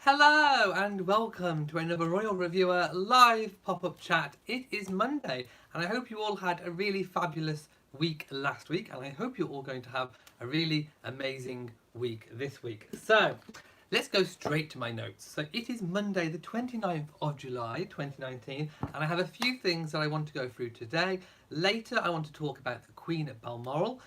Hello and welcome to another Royal Reviewer live pop-up chat. It is Monday and I hope you all had a really fabulous week last week, and I hope you're all going to have a really amazing week this week. So let's go straight to my notes. So it is Monday the 29th of July 2019 and I have a few things that I want to go through today. Later I want to talk about the Queen at Balmoral.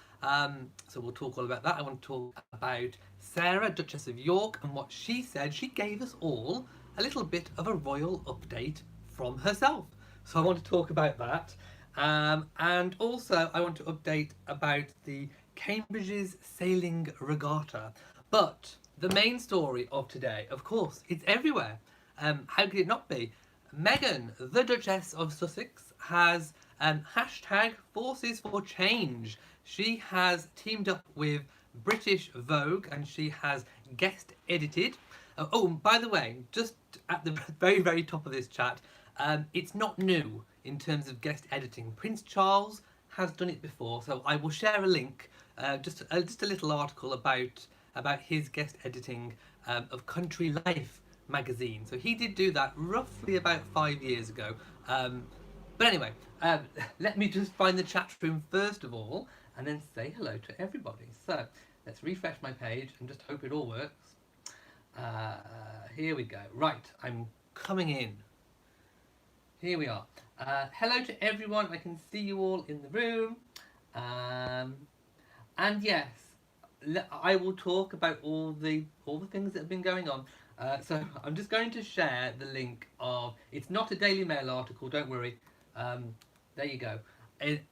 So we'll talk all about that. I want to talk about Sarah, Duchess of York, and what she said. She gave us all a little bit of a royal update from herself. So I want to talk about that. And also I want to update about the Cambridge's Sailing Regatta. But the main story of today, of course, it's everywhere. How could it not be? Meghan, the Duchess of Sussex, has hashtag forces for change. She has teamed up with British Vogue and she has guest edited. Oh, by the way, just at the very, very top of this chat, it's not new in terms of guest editing. Prince Charles has done it before, so I will share a link, just a little article about his guest editing of Country Life magazine. So he did do that roughly about 5 years ago. But anyway, let me just find the chat room first of all and then say hello to everybody. So let's refresh my page and just hope it all works. Here we go. Right, I'm coming in. Here we are. Hello to everyone. I can see you all in the room. And yes, I will talk about all the things that have been going on. So I'm just going to share the link of. It's not a Daily Mail article. Don't worry. There you go.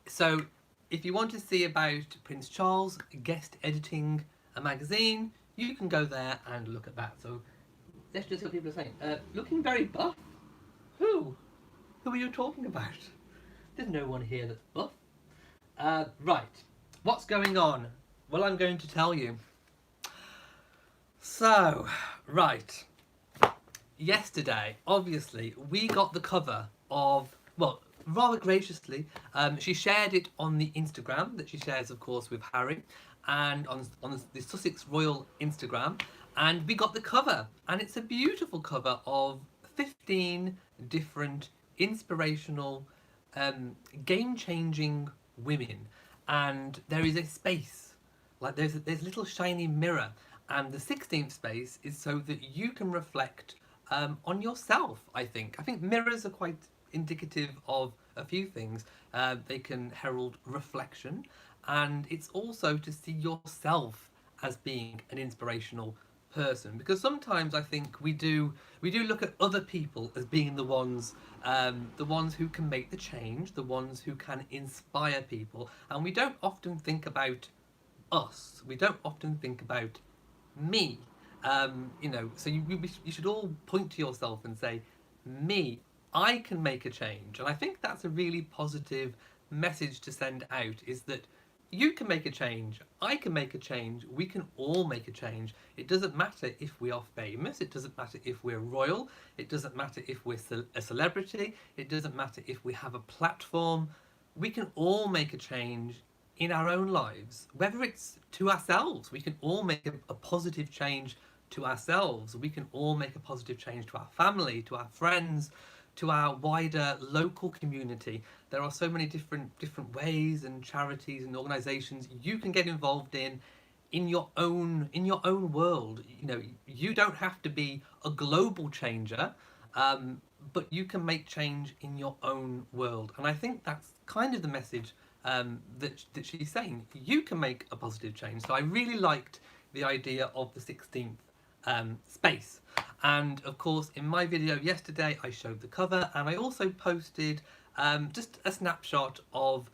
So if you want to see about Prince Charles guest editing a magazine, you can go there and look at that. So let's just see what people are saying. Looking very buff. Who? Who are you talking about? There's no one here that's buff. Right. What's going on? Well, I'm going to tell you. So, right. Yesterday, obviously, we got the cover of, well, rather graciously, she shared it on the Instagram that she shares, of course, with Harry, and on the Sussex Royal Instagram, and we got the cover, and it's a beautiful cover of 15 different inspirational, game-changing women, and there is a space, like there's a little shiny mirror, and the 16th space is so that you can reflect on yourself. I think mirrors are quite indicative of a few things. They can herald reflection, and it's also to see yourself as being an inspirational person, because sometimes I think we do look at other people as being the ones who can make the change, the ones who can inspire people, and we don't often think about us. We don't often think about me. So you should all point to yourself and say, me, I can make a change. And I think that's a really positive message to send out, is that you can make a change, I can make a change, we can all make a change. It doesn't matter if we are famous, it doesn't matter if we're royal, it doesn't matter if we're a celebrity, it doesn't matter if we have a platform. We can all make a change in our own lives, whether it's to ourselves. We can all make a positive change to ourselves. We can all make a positive change to our family, to our friends, to our wider local community. There are so many different ways and charities and organisations you can get involved in your own world. You don't have to be a global changer, but you can make change in your own world. And I think that's kind of the message that she's saying. You can make a positive change. So I really liked the idea of the 16th space. And of course, in my video yesterday, I showed the cover, and I also posted just a snapshot of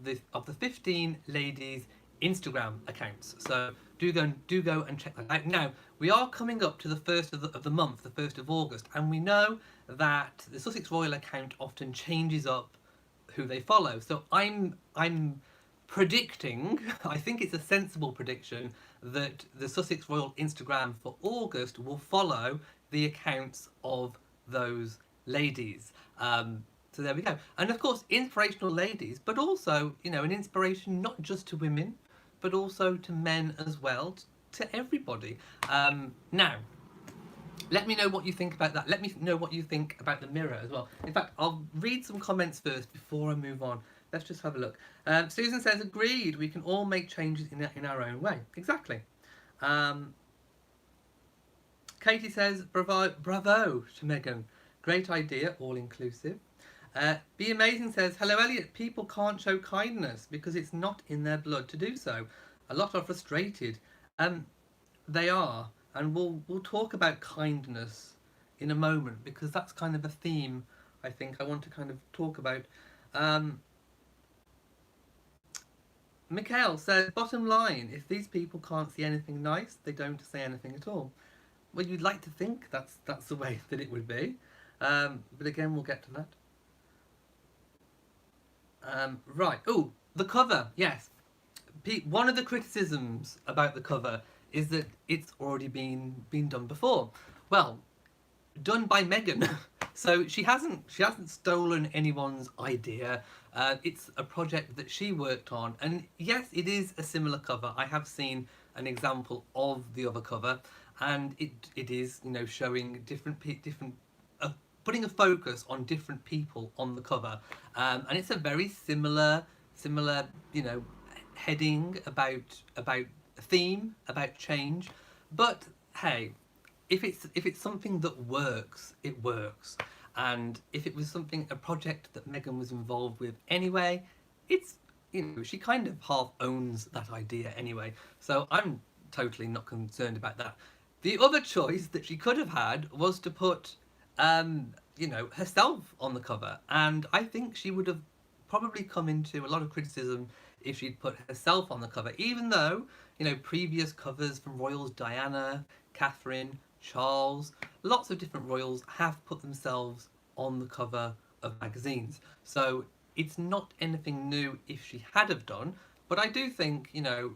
the 15 ladies' Instagram accounts. So do go and check that out. Now we are coming up to the first of the month, the 1st of August, and we know that the Sussex Royal account often changes up who they follow. So I'm predicting, I think it's a sensible prediction, that the Sussex Royal Instagram for August will follow the accounts of those ladies. So there we go. And of course, inspirational ladies, but also, an inspiration not just to women, but also to men as well, to everybody. Now, Let me know what you think about that. Let me know what you think about the mirror as well. In fact, I'll read some comments first before I move on. Let's just have a look. Susan says, agreed, we can all make changes in our own way. Exactly. Um, Katie says, bravo to Meghan. Great idea, all inclusive. Be Amazing says, hello Elliot, people can't show kindness because it's not in their blood to do so. A lot are frustrated. They are, and we'll talk about kindness in a moment because that's kind of a theme I think I want to kind of talk about. Mikhail says, bottom line, if these people can't see anything nice, they don't say anything at all. Well, you'd like to think that's the way that it would be. But again, we'll get to that. Right. Oh, the cover. Yes. One of the criticisms about the cover is that it's already been done before. Well, done by Meghan. So she hasn't stolen anyone's idea. It's a project that she worked on, and yes, it is a similar cover. I have seen an example of the other cover, and it is, you know, showing different putting a focus on different people on the cover, and it's a very similar, you know, heading about a theme, about change. But hey, if it's something that works, it works. And if it was a project that Meghan was involved with anyway, it's, you know, she kind of half owns that idea anyway. So I'm totally not concerned about that. The other choice that she could have had was to put, you know, herself on the cover, and I think she would have probably come into a lot of criticism if she'd put herself on the cover, even though, you know, previous covers from royals, Diana, Catherine, Charles, lots of different royals have put themselves on the cover of magazines. So it's not anything new if she had have done, but I do think, you know,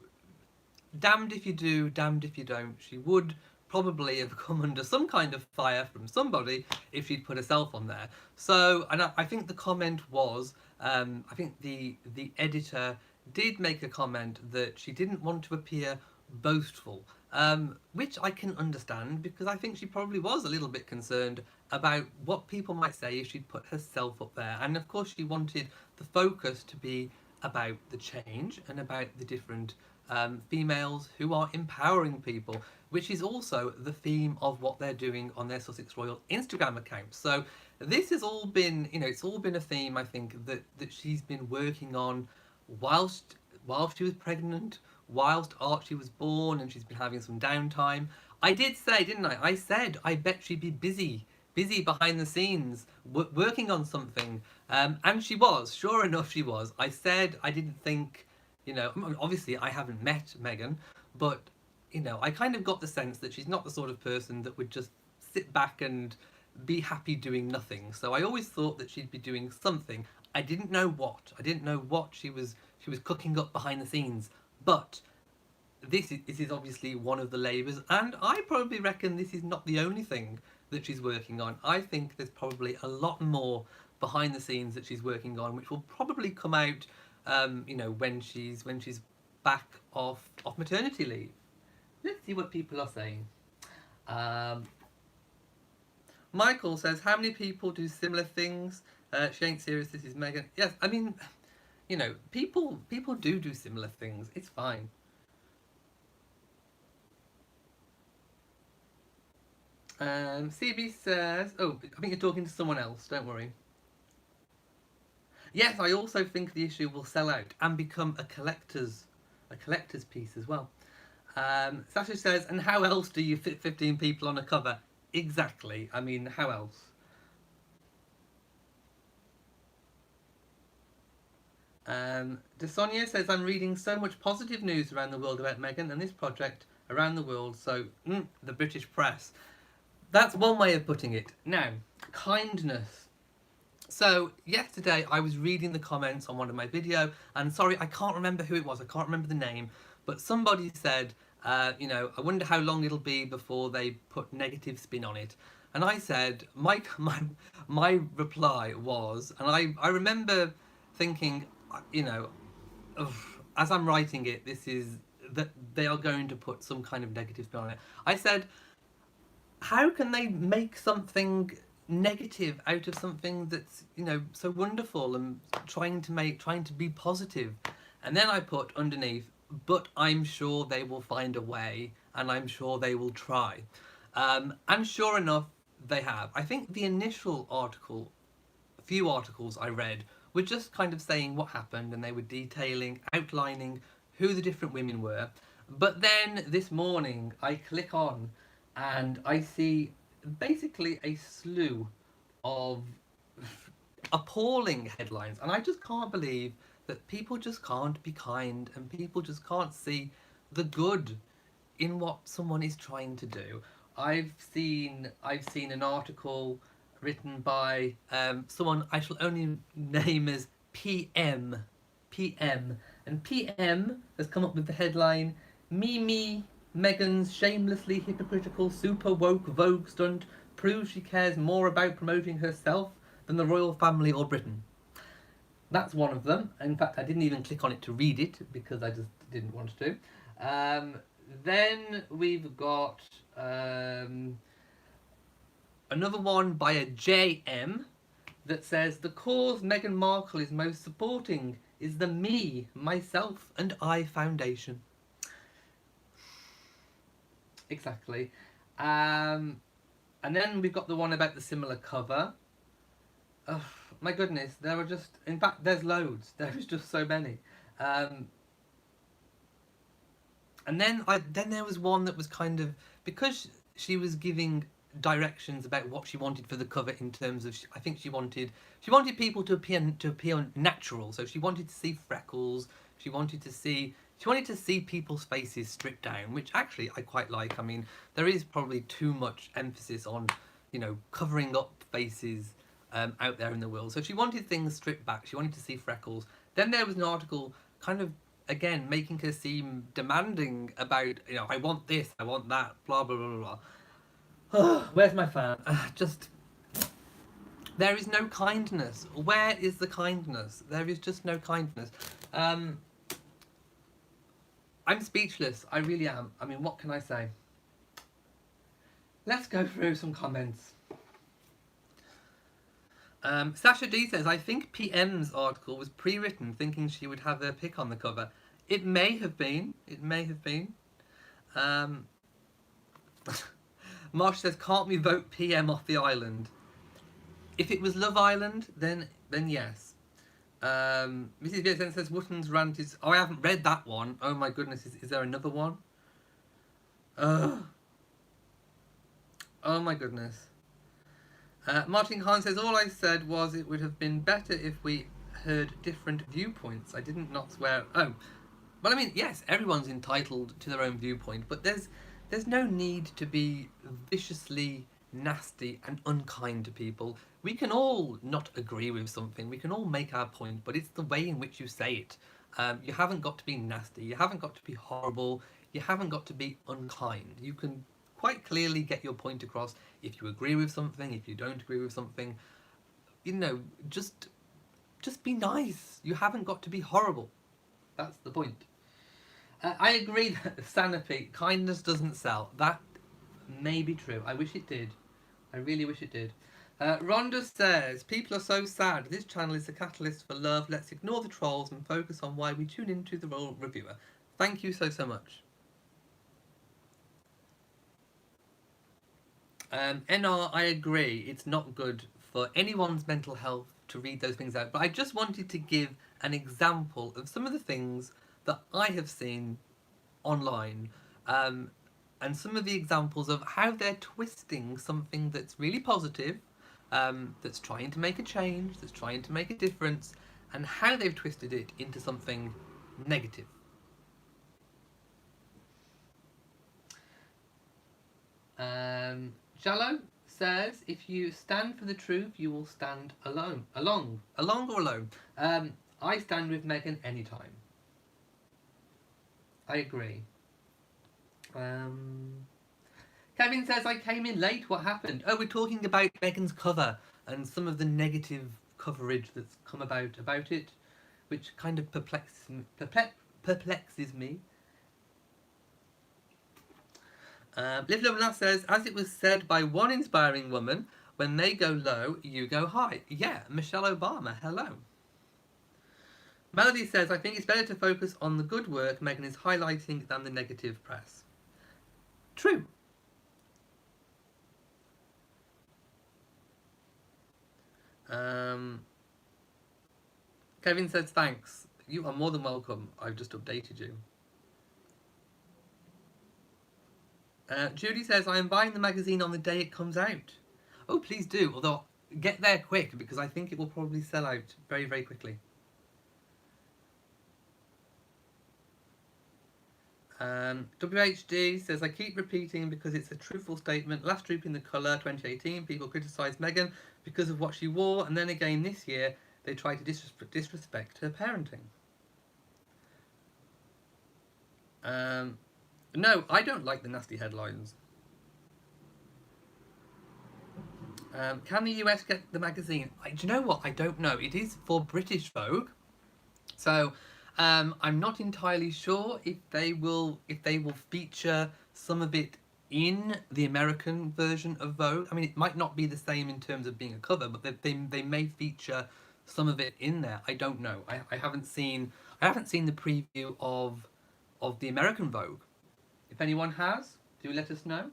damned if you do, damned if you don't. She would probably have come under some kind of fire from somebody if she'd put herself on there. So, and I think the comment was, I think the editor did make a comment that she didn't want to appear boastful, which I can understand because I think she probably was a little bit concerned about what people might say if she'd put herself up there. And of course she wanted the focus to be about the change and about the different females who are empowering people, which is also the theme of what they're doing on their Sussex Royal Instagram account. So this has all been, you know, it's all been a theme I think that she's been working on whilst she was pregnant, whilst Archie was born, and she's been having some downtime. I did say, didn't I? I said I bet she'd be busy behind the scenes working on something, and she was. Sure enough, she was. I said I didn't think, you know, obviously I haven't met Meghan, but, you know, I kind of got the sense that she's not the sort of person that would just sit back and be happy doing nothing. So I always thought that she'd be doing something. I didn't know what. I didn't know what she was cooking up behind the scenes. But this is obviously one of the labours, and I probably reckon this is not the only thing that she's working on. I think there's probably a lot more behind the scenes that she's working on, which will probably come out, you know, when she's back off maternity leave. Let's see what people are saying. Michael says, how many people do similar things? She ain't serious, this is Meghan. Yes, I mean, you know, people do similar things. It's fine. CB says, oh, I think you're talking to someone else, don't worry. Yes, I also think the issue will sell out and become a collector's piece as well. Sasha says, and how else do you fit 15 people on a cover? Exactly. I mean, how else? DeSonia says, I'm reading so much positive news around the world about Meghan and this project around the world, so the British press. That's one way of putting it. Now, kindness. So yesterday I was reading the comments on one of my videos, and sorry, I can't remember who it was, I can't remember the name, but somebody said, you know, I wonder how long it'll be before they put negative spin on it. And I said, my reply was, and I remember thinking, you know, as I'm writing it, this is that they are going to put some kind of negative spin on it. I said, how can they make something negative out of something that's, you know, so wonderful and trying to be positive? And then I put underneath, but I'm sure they will find a way, and I'm sure they will try. And sure enough, they have. I think the initial article, a few articles I read, were just kind of saying what happened, and they were detailing, outlining who the different women were. But then this morning, I click on and I see basically a slew of appalling headlines, and I just can't believe that people just can't be kind and people just can't see the good in what someone is trying to do. I've seen an article written by someone I shall only name as PM, and PM has come up with the headline: Mimi Meghan's shamelessly hypocritical super woke Vogue stunt proves she cares more about promoting herself than the royal family or Britain. That's one of them. In fact, I didn't even click on it to read it because I just didn't want to. Um, then we've got another one by a JM that says the cause Meghan Markle is most supporting is the Me, Myself and I Foundation. Exactly. And then we've got the one about the similar cover. Oh, my goodness, there are just... In fact, there's loads. There is just so many. And then there was one that was kind of... Because she was giving directions about what she wanted for the cover in terms of... I think she wanted people to appear natural. So she wanted to see freckles. She wanted to see people's faces stripped down, which actually I quite like. I mean, there is probably too much emphasis on, you know, covering up faces out there in the world. So she wanted things stripped back. She wanted to see freckles. Then there was an article kind of, again, making her seem demanding about, you know, I want this, I want that, blah, blah, blah, blah. Oh, where's my fan? Just, there is no kindness. Where is the kindness? There is just no kindness. I'm speechless. I really am. I mean, what can I say? Let's go through some comments. Sasha D says, I think PM's article was pre-written thinking she would have her pick on the cover. It may have been. It may have been. Marsh says, can't we vote PM off the island? If it was Love Island, then yes. Mrs. Vincent says, Wootton's rant is... Oh, I haven't read that one. Oh my goodness, is there another one? Oh my goodness. Martin Khan says, all I said was it would have been better if we heard different viewpoints. I didn't not swear. Oh, well, I mean, yes, everyone's entitled to their own viewpoint, but there's no need to be viciously nasty and unkind to people. We can all not agree with something. We can all make our point, but it's the way in which you say it. You haven't got to be nasty. You haven't got to be horrible. You haven't got to be unkind. You can quite clearly get your point across if you agree with something, if you don't agree with something. You know, just be nice. You haven't got to be horrible. That's the point. I agree that Sanofi, kindness doesn't sell. That may be true. I wish it did. I really wish it did. Rhonda says, people are so sad. This channel is a catalyst for love. Let's ignore the trolls and focus on why we tune into the Royal Reviewer. Thank you so much. NR, I agree. It's not good for anyone's mental health to read those things out. But I just wanted to give an example of some of the things that I have seen online. And some of the examples of how they're twisting something that's really positive, that's trying to make a change, that's trying to make a difference, and how they've twisted it into something negative. Jallo says, if you stand for the truth, you will stand alone. Along or alone? I stand with Meghan anytime. I agree. Kevin says, I came in late. What happened? Oh, we're talking about Meghan's cover and some of the negative coverage that's come about it, which kind of perplexes me. Liv Lovelock says, as it was said by one inspiring woman, when they go low, you go high. Yeah, Michelle Obama, hello. Melody says, I think it's better to focus on the good work Meghan is highlighting than the negative press. True. Kevin says, thanks. You are more than welcome. I've just updated you. Judy says, I am buying the magazine on the day it comes out. Oh, please do. Although, get there quick, because I think it will probably sell out very, very quickly. WHD says, I keep repeating because it's a truthful statement. Last Droop in the Colour 2018, people criticised Meghan because of what she wore, and then again this year, they try to disrespect her parenting. No, I don't like the nasty headlines. Can the US get the magazine? Do you know what? I don't know. It is for British Vogue, so I'm not entirely sure if they will feature some of it in the American version of Vogue. I mean, it might not be the same in terms of being a cover, but they may feature some of it in there. I don't know. I haven't seen the preview of the American Vogue. If anyone has, do let us know.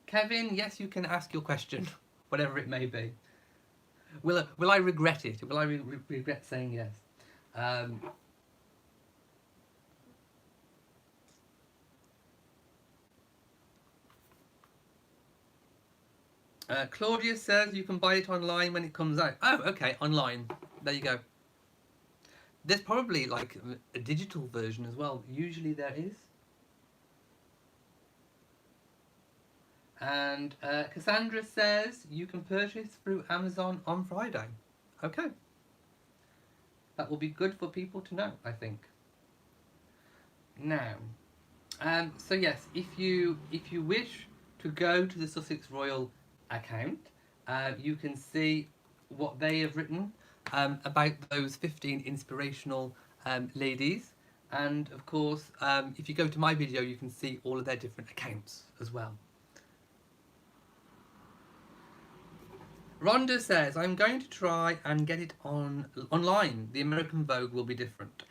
Kevin, yes, you can ask your question, whatever it may be. Will I regret it? Will I regret saying yes? Claudia says you can buy it online when it comes out. Oh, okay, online. There you go. There's probably like a digital version as well. Usually there is. And Cassandra says you can purchase through Amazon on Friday. Okay. That will be good for people to know, I think. Now, so yes, if you wish to go to the Sussex Royal account, you can see what they have written about those 15 inspirational ladies. And of course, if you go to my video, you can see all of their different accounts as well. Rhonda says, I'm going to try and get it online. The American Vogue will be different.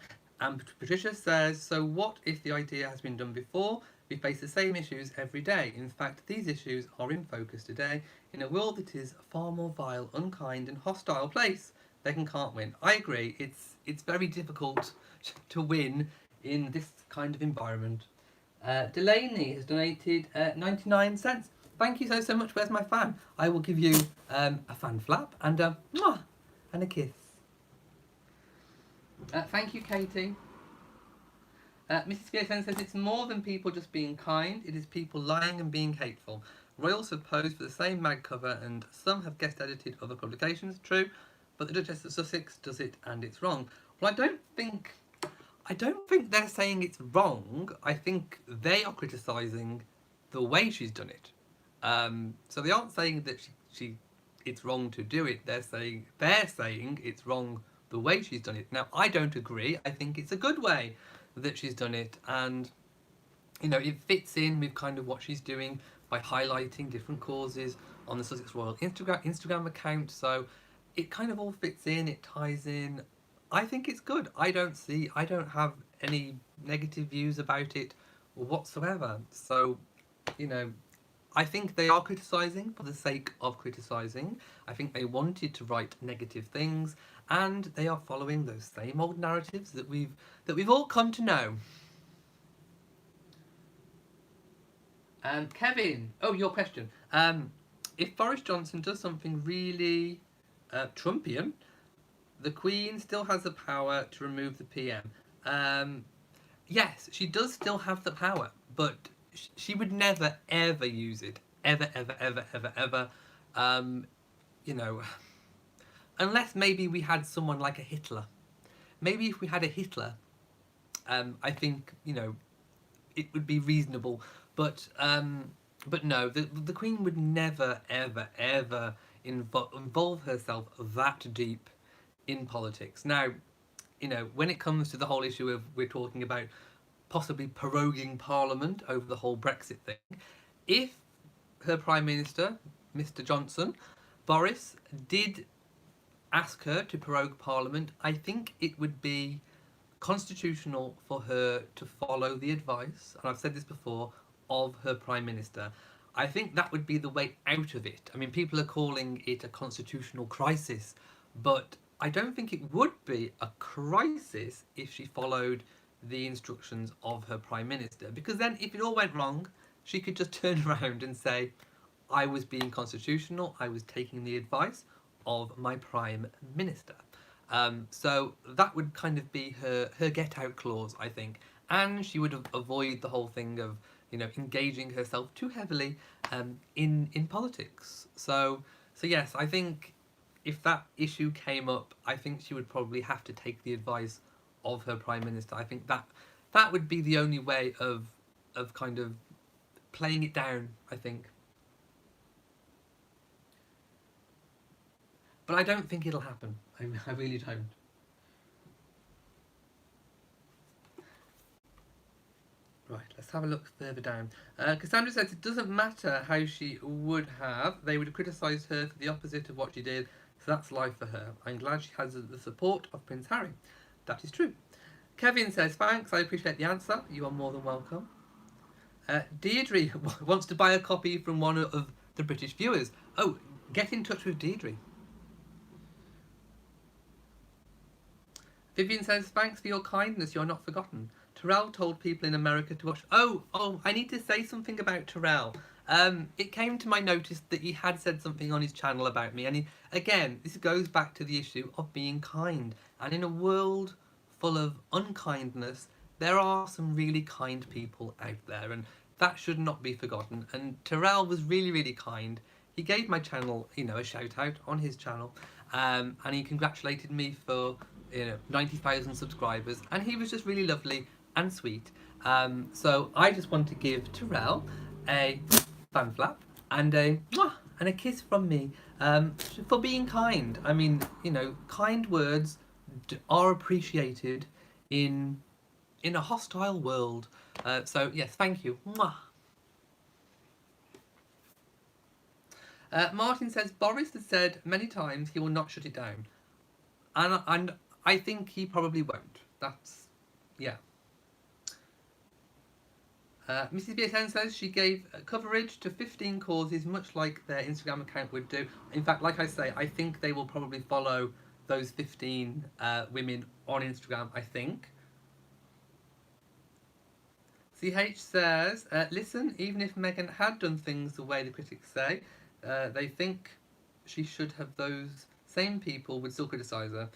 And Patricia says, so what if the idea has been done before? We face the same issues every day. In fact, these issues are in focus today in a world that is a far more vile, unkind and hostile place. Meghan can't win. I agree. It's very difficult to win in this kind of environment. Delaney has donated 99 cents. Thank you so much. Where's my fan? I will give you a fan flap and a mwah and a kiss. Thank you, Katie. Mrs. Pearson says it's more than people just being kind. It is people lying and being hateful. Royals have posed for the same mag cover and some have guest edited other publications. True, but the Duchess of Sussex does it and it's wrong. Well, I don't think they're saying it's wrong. I think they are criticising the way she's done it. So they aren't saying that it's wrong to do it. They're saying it's wrong the way she's done it. Now, I don't agree. I think it's a good way that she's done it, and it fits in with kind of what she's doing by highlighting different causes on the Sussex Royal Instagram account. So it kind of all fits in. It ties in. I think it's good. I don't have any negative views about it whatsoever. So, I think they are criticising for the sake of criticising. I think they wanted to write negative things, and they are following those same old narratives that we've all come to know. Kevin, your question. If Boris Johnson does something really Trumpian, the Queen still has the power to remove the PM. Yes, she does still have the power, but she would never ever use it, ever. Unless maybe we had someone like a Hitler. Maybe if we had a Hitler, I think it would be reasonable. But no, the Queen would never ever involve herself that deep in politics. Now, when it comes to the whole issue of we're talking about possibly proroguing Parliament over the whole Brexit thing. If her Prime Minister, Mr. Johnson, Boris, did ask her to prorogue Parliament, I think it would be constitutional for her to follow the advice, and I've said this before, of her Prime Minister. I think that would be the way out of it. I mean, people are calling it a constitutional crisis, but I don't think it would be a crisis if she followed the instructions of her Prime Minister, because then if it all went wrong, she could just turn around and say, I was being constitutional, I was taking the advice of my Prime Minister. So that would kind of be her get out clause, I think. And she would avoid the whole thing of, engaging herself too heavily in politics. So yes, I think if that issue came up, I think she would probably have to take the advice of her Prime Minister. I think that would be the only way of kind of playing it down, I think. But I don't think it'll happen. I really don't. Right, let's have a look further down. Cassandra says it doesn't matter how she would have. They would have criticised her for the opposite of what she did, so that's life for her. I'm glad she has the support of Prince Harry. That is true. Kevin says, thanks, I appreciate the answer. You are more than welcome. Deirdre wants to buy a copy from one of the British viewers. Oh, get in touch with Deirdre. Vivian says, thanks for your kindness, you're not forgotten. Terrell told people in America to watch... Oh, I need to say something about Terrell. It came to my notice that he had said something on his channel about me. And again, this goes back to the issue of being kind. And in a world full of unkindness, there are some really kind people out there. And that should not be forgotten. And Terrell was really, really kind. He gave my channel, a shout out on his channel. And he congratulated me for... 90,000 subscribers, and he was just really lovely and sweet. So I just want to give Terrell a fan flap and a kiss from me for being kind. I mean, kind words are appreciated in a hostile world. So yes, thank you. Martin says Boris has said many times he will not shut it down, and I think he probably won't. That's, yeah. Mrs. BSN says she gave coverage to 15 causes, much like their Instagram account would do. In fact, like I say, I think they will probably follow those 15 women on Instagram, I think. CH says, listen, even if Meghan had done things the way the critics say, they think she should have those same people would still criticise her.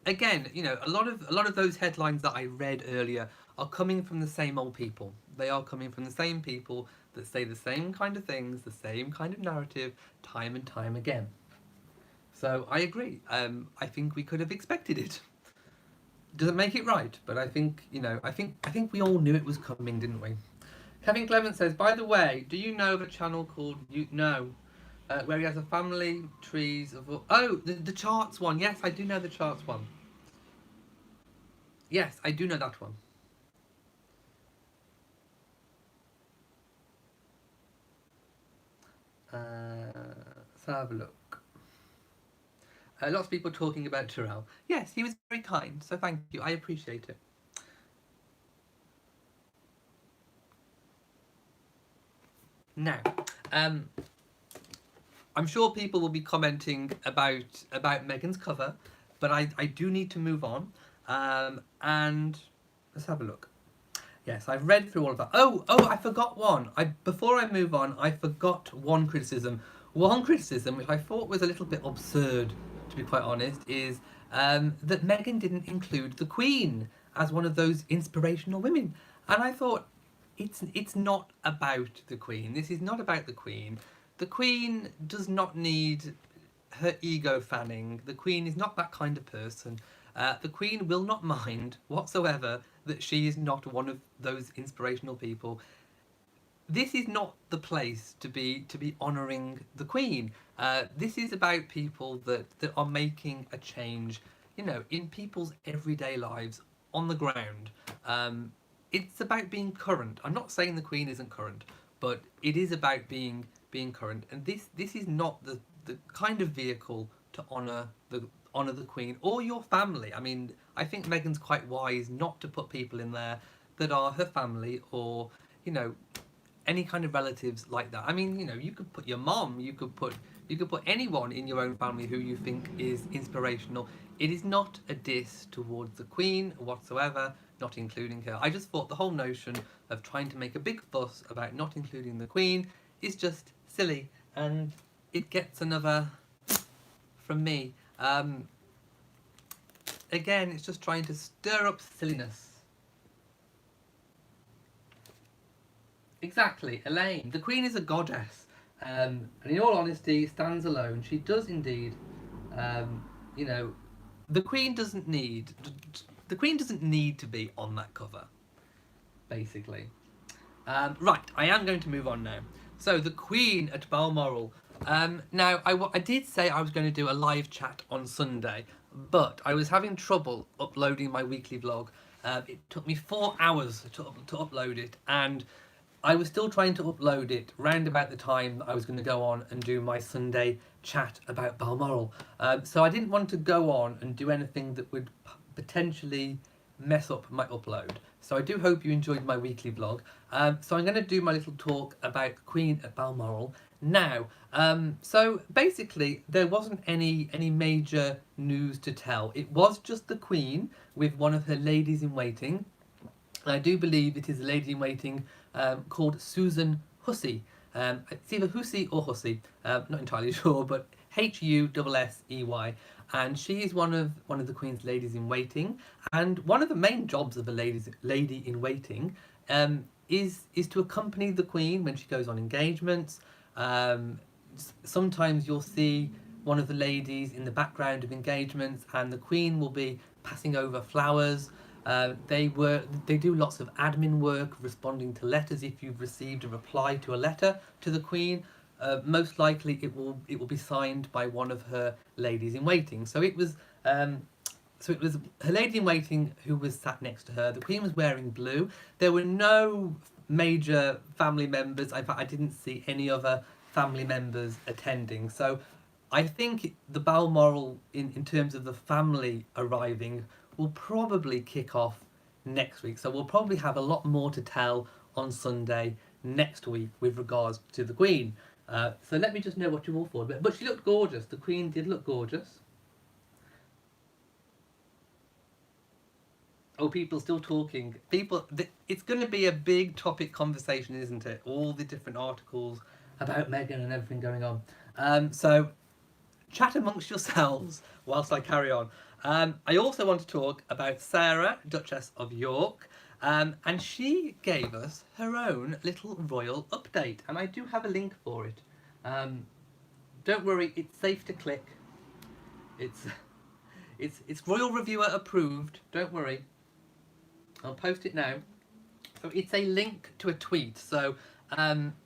Again, a lot of those headlines that I read earlier are coming from the same old people. They are coming from the same people that say the same kind of things, the same kind of narrative, time and time again. So I agree. I think we could have expected it. Doesn't make it right, but I think I think we all knew it was coming, didn't we? Kevin Clement says, by the way, do you know of a channel called No? Where he has a family trees of... Oh, the charts one. Yes, I do know the charts one. Yes, I do know that one. Let's have a look. Lots of people talking about Terrell. Yes, he was very kind, so thank you. I appreciate it. Now, I'm sure people will be commenting about Meghan's cover, but I do need to move on. And let's have a look. Yes, I've read through all of that. Oh, I forgot one. Before I move on, I forgot one criticism. One criticism, which I thought was a little bit absurd, to be quite honest, is that Meghan didn't include the Queen as one of those inspirational women. And I thought, it's not about the Queen. This is not about the Queen. The Queen does not need her ego fanning. The Queen is not that kind of person. The Queen will not mind whatsoever that she is not one of those inspirational people. This is not the place to be honouring the Queen. This is about people that are making a change, in people's everyday lives on the ground. it's about being current. I'm not saying the Queen isn't current, but it is about being current. And this is not the kind of vehicle to honour the Queen or your family. I mean, I think Meghan's quite wise not to put people in there that are her family or, you know, any kind of relatives like that. I mean, you know, you could put your mom, you could put anyone in your own family who you think is inspirational. It is not a diss towards the Queen whatsoever, not including her. I just thought the whole notion of trying to make a big fuss about not including the Queen is just silly, and it gets another from me. Again, it's just trying to stir up silliness. Exactly, Elaine. The Queen is a goddess, and in all honesty, stands alone. She does indeed, you know, the Queen doesn't need the Queen doesn't need to be on that cover, basically. Right, I am going to move on now. So the Queen at Balmoral. Now, I did say I was going to do a live chat on Sunday, but I was having trouble uploading my weekly vlog. It took me 4 hours to upload it, and I was still trying to upload it round about the time that I was going to go on and do my Sunday chat about Balmoral. So I didn't want to go on and do anything that would potentially mess up my upload. So I do hope you enjoyed my weekly vlog. So I'm going to do my little talk about Queen at Balmoral now. So basically there wasn't any major news to tell. It was just the Queen with one of her ladies in waiting. I do believe it is a lady in waiting called Susan Hussey. It's either Hussey or Hussey, not entirely sure, but Hussey. And she is one of the Queen's ladies in waiting. And one of the main jobs of a lady in waiting is to accompany the Queen when she goes on engagements. Sometimes you'll see one of the ladies in the background of engagements, and the Queen will be passing over flowers. They do lots of admin work, responding to letters. If you've received a reply to a letter to the Queen, most likely it will be signed by one of her ladies in waiting. So it was her lady in waiting who was sat next to her. The Queen was wearing blue. There were no major family members. In fact, I didn't see any other family members attending. So I think the Balmoral, in terms of the family arriving, will probably kick off next week. So we'll probably have a lot more to tell on Sunday next week with regards to the Queen. So let me just know what you're all for. But she looked gorgeous. The Queen did look gorgeous. Oh, people still talking. It's going to be a big topic conversation, isn't it? All the different articles about Meghan and everything going on. So chat amongst yourselves whilst I carry on. I also want to talk about Sarah, Duchess of York, and she gave us her own little royal update, and I do have a link for it. Don't worry, it's safe to click. It's Royal Reviewer approved. Don't worry. I'll post it now. So it's a link to a tweet. So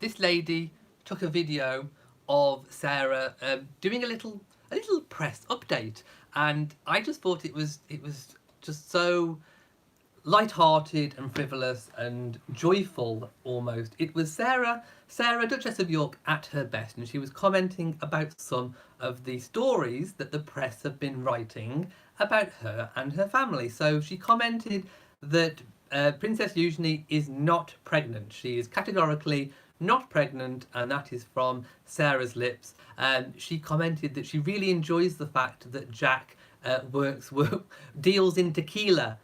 this lady took a video of Sarah doing a little press update, and I just thought it was just so light-hearted and frivolous and joyful almost. It was Sarah, Duchess of York, at her best, and she was commenting about some of the stories that the press have been writing about her and her family. So she commented that Princess Eugenie is not pregnant. She is categorically not pregnant, and that is from Sarah's lips. She commented that she really enjoys the fact that Jack deals in tequila,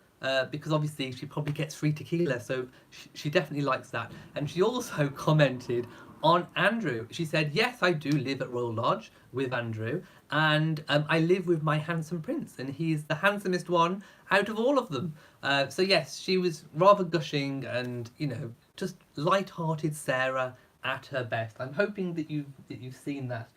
because obviously she probably gets free tequila, so she definitely likes that. And she also commented on Andrew. She said, yes, I do live at Royal Lodge with Andrew, and I live with my handsome prince, and he's the handsomest one out of all of them. So yes, she was rather gushing and, you know, just light-hearted Sarah at her best. I'm hoping that you've seen that.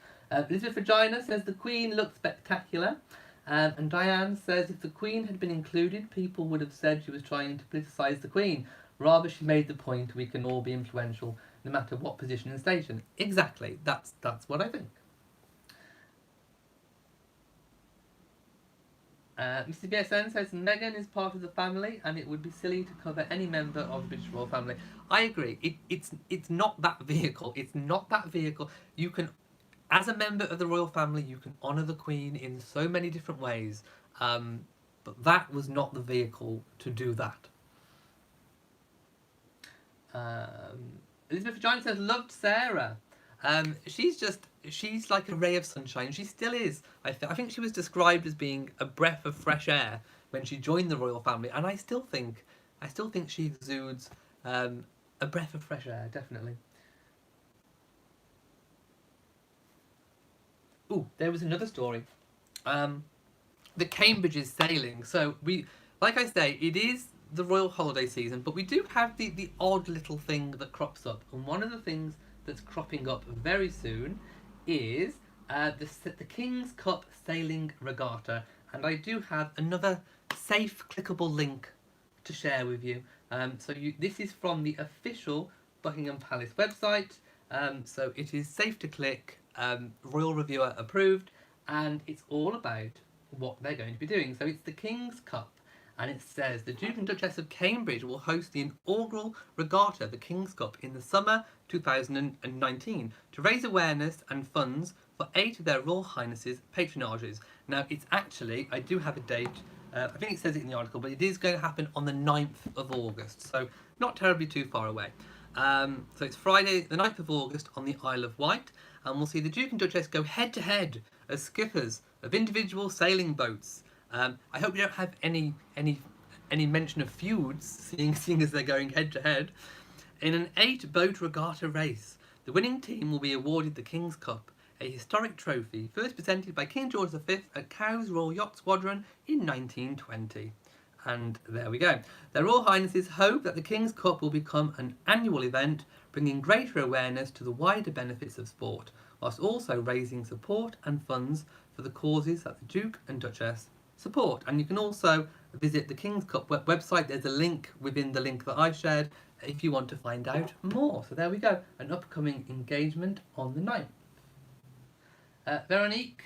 Elizabeth Regina says the Queen looks spectacular. And Diane says if the Queen had been included, people would have said she was trying to politicise the Queen. Rather, she made the point we can all be influential no matter what position and station. Exactly. That's what I think. Mrs. BSN says Meghan is part of the family and it would be silly to cover any member of the British royal family. I agree. It's not that vehicle. It's not that vehicle. You can, as a member of the royal family, you can honour the Queen in so many different ways. But that was not the vehicle to do that. Elizabeth Vagina says, loved Sarah. She's like a ray of sunshine. She still is. I think she was described as being a breath of fresh air when she joined the royal family, and I still think she exudes a breath of fresh air, definitely. Ooh, there was another story. The Cambridge is sailing. So like I say, it is the royal holiday season, but we do have the odd little thing that crops up, and one of the things that's cropping up very soon is the King's Cup Sailing Regatta, and I do have another safe clickable link to share with you. This is from the official Buckingham Palace website, so it is safe to click, Royal Reviewer approved, and it's all about what they're going to be doing. So it's the King's Cup, and it says the Duke and Duchess of Cambridge will host the inaugural regatta, the King's Cup, in the summer 2019 to raise awareness and funds for 8 of their Royal Highnesses' patronages. Now, it's actually, I do have a date, I think it says it in the article, but it is going to happen on the 9th of August, so not terribly too far away. So it's Friday, the 9th of August on the Isle of Wight, and we'll see the Duke and Duchess go head to head as skippers of individual sailing boats. I hope you don't have any mention of feuds, seeing as they're going head to head. In an 8-boat regatta race, the winning team will be awarded the King's Cup, a historic trophy first presented by King George V at Cowes Royal Yacht Squadron in 1920. And there we go. Their Royal Highnesses hope that the King's Cup will become an annual event, bringing greater awareness to the wider benefits of sport, whilst also raising support and funds for the causes that the Duke and Duchess support. And you can also visit the King's Cup website. There's a link within the link that I shared if you want to find out more. So there we go, an upcoming engagement on the 9th. Veronica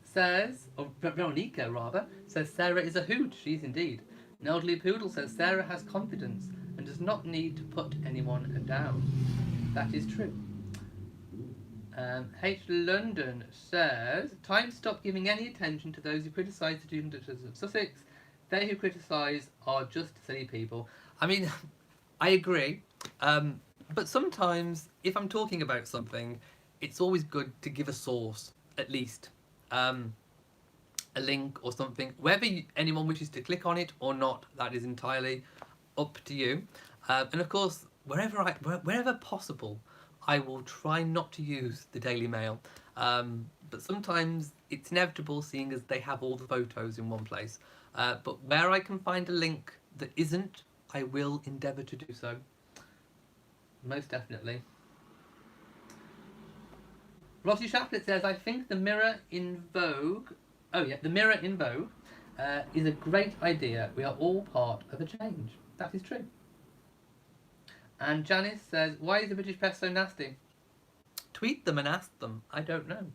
says Sarah is a hoot. She's indeed. An elderly poodle says Sarah has confidence and does not need to put anyone down. That is true. H. London says, time to stop giving any attention to those who criticise the Duke and Duchess of Sussex. They who criticise are just silly people. I mean, I agree. But sometimes, if I'm talking about something, it's always good to give a source, at least. A link or something. Whether anyone wishes to click on it or not, that is entirely up to you. And of course, wherever possible, I will try not to use the Daily Mail. But sometimes it's inevitable, seeing as they have all the photos in one place. But where I can find a link that isn't, I will endeavour to do so. Most definitely. Rossi Shaplet says, I think the Mirror in Vogue, the Mirror in Vogue is a great idea. We are all part of a change. That is true. And Janice says, why is the British press so nasty? Tweet them and ask them. I don't know.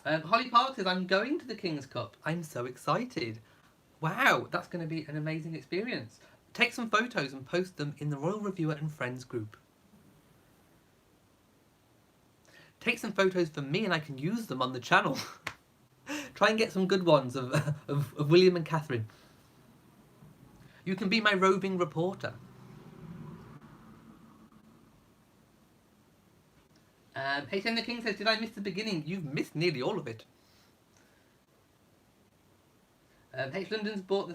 Holly Park says, I'm going to the King's Cup. I'm so excited. Wow, that's going to be an amazing experience. Take some photos and post them in the Royal Reviewer and Friends group. Take some photos for me and I can use them on the channel. Try and get some good ones of William and Catherine. You can be my roving reporter. H.M. the King says, did I miss the beginning? You've missed nearly all of it. H. London's bought the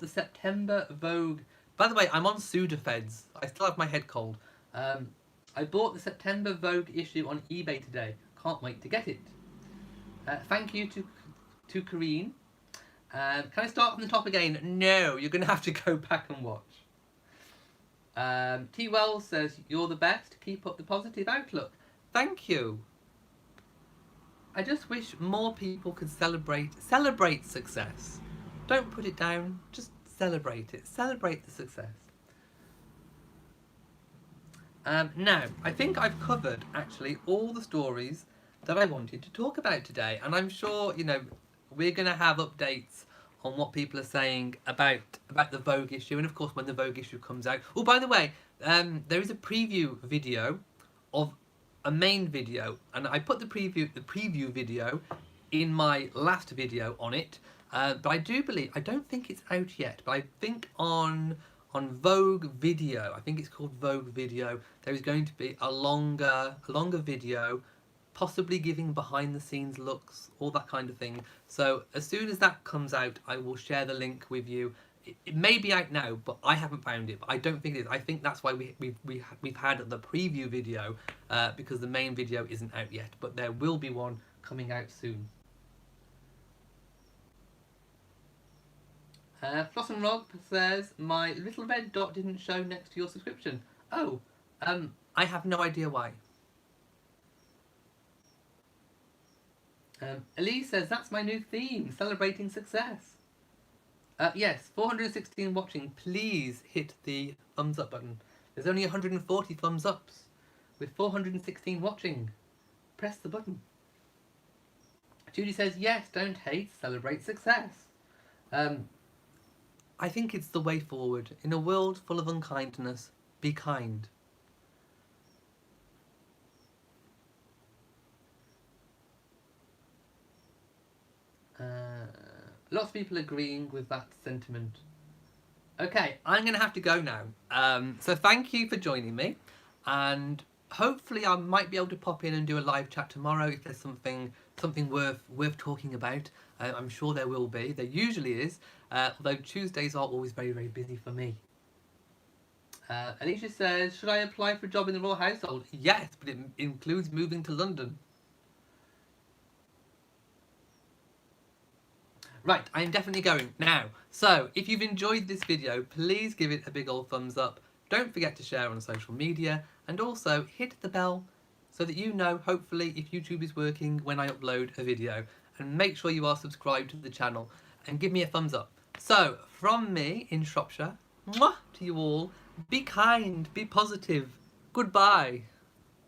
September Vogue. By the way, I'm on Sudafeds. I still have my head cold. I bought the September Vogue issue on eBay today. Can't wait to get it. Thank you to Kareen. Can I start from the top again? No, you're going to have to go back and watch. T. Wells says, you're the best. Keep up the positive outlook. Thank you. I just wish more people could celebrate success. Don't put it down, just celebrate it. Celebrate the success. Now, I think I've covered actually all the stories that I wanted to talk about today. And I'm sure, you know, we're going to have updates on what people are saying about the Vogue issue, and of course when the Vogue issue comes out. Oh, by the way, there is a preview video of a main video, and I put the preview video in my last video on it. But I don't think it's out yet, but I think on Vogue Video, I think it's called Vogue Video, there is going to be a longer video, possibly giving behind the scenes looks, all that kind of thing. So as soon as that comes out, I will share the link with you. It may be out now, but I haven't found it. But I don't think it is. I think that's why we've had the preview video, because the main video isn't out yet. But there will be one coming out soon. Floss and Rob says, my little red dot didn't show next to your subscription. Oh, I have no idea why. Elise says, that's my new theme, celebrating success. Yes, 416 watching, please hit the thumbs up button. There's only 140 thumbs ups with 416 watching. Press the button. Judy says, yes, don't hate, celebrate success. I think it's the way forward. In a world full of unkindness, be kind. Lots of people agreeing with that sentiment. Okay, I'm going to have to go now. So thank you for joining me. And hopefully I might be able to pop in and do a live chat tomorrow if there's something worth talking about. I'm sure there will be. There usually is. Although Tuesdays are always very, very busy for me. Alicia says, should I apply for a job in the royal household? Yes, but it includes moving to London. Right, I am definitely going now. So, if you've enjoyed this video, please give it a big old thumbs up. Don't forget to share on social media, and also hit the bell so that you know, hopefully, if YouTube is working when I upload a video. And make sure you are subscribed to the channel and give me a thumbs up. So, from me in Shropshire, mwah, to you all, be kind, be positive, goodbye.